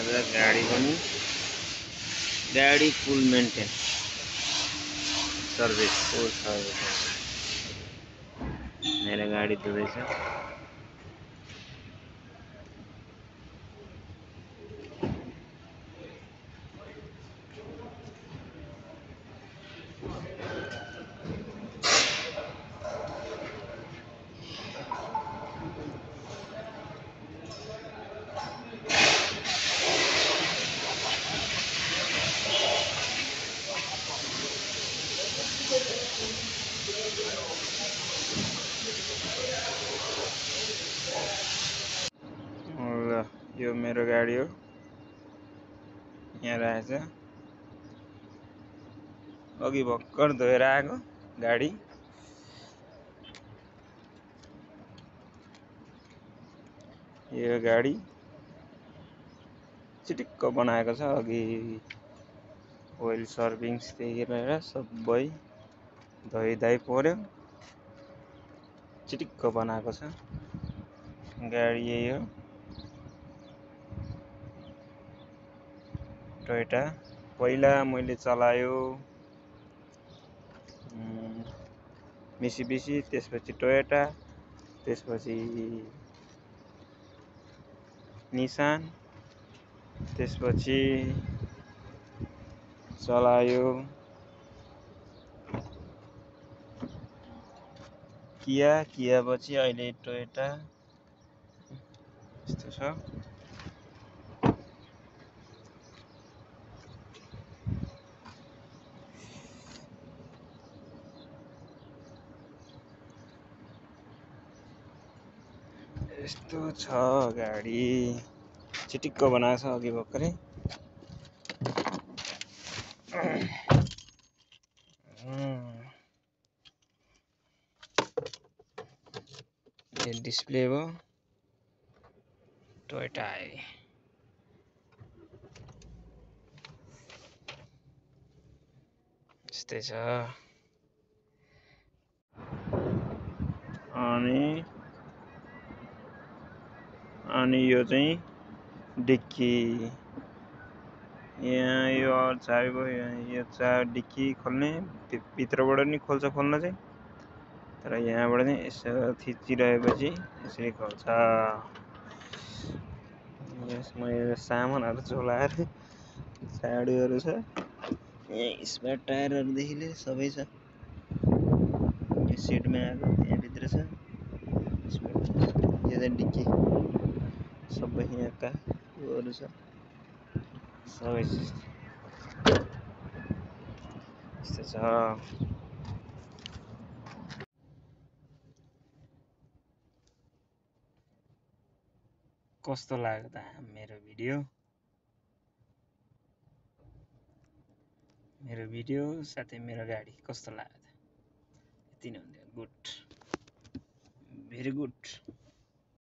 आज गाडी फुल maintain service फुल service मेरो गाडी धुँदैछ। ल यो मेरो गाडी हो, यहाँ रहेछ। अघि भर्खर धोएर आएको गाडी। यो गाडी चिटिक्क बनाएको छ। अघि ओइल सर्भिसदेखि लिएर सबै धोइधाइ पर्यो, चिटिक्क बनाएको छ गाडी। यही हो टोयोटा। पहिला मैले चलायो मिसिबिसी, त्यसपछि टोयोटा, त्यसपछि निसान, त्यसपछि चलायो किया पछि अहिले टोयोटा। यस्तो छ। यस्तो छ गाडी, चिटिक्क बनाएको छ अघि भर्खरै। यो डिस्प्ले हो टोयोटा। यस्तै छ। अनि यो चाहिँ डिक्की। यहाँ यो चाबी भयो, यो डिक्की खोल्ने, भित्रबाट नि खोल्न चाहिँ, तर यहाँबाट चाहिँ यसो थिचिरहेपछि यसरी खोल्छ। यसमा यो सामानहरू झोलाएर झाडुहरू छ। यहाँ स्पेयर टायरहरूदेखि लिएर सबै छ। यो सिटमा आएको त्यहाँभित्र छ। यो चाहिँ डिक्की, सबै यहाँका योहरू छ, सबै यस्तो छ। कस्तो लाग्यो त मेरो भिडियो साथै मेरो गाडी कस्तो लाग्यो त? यति नै हुन्थ्यो। Good, very good.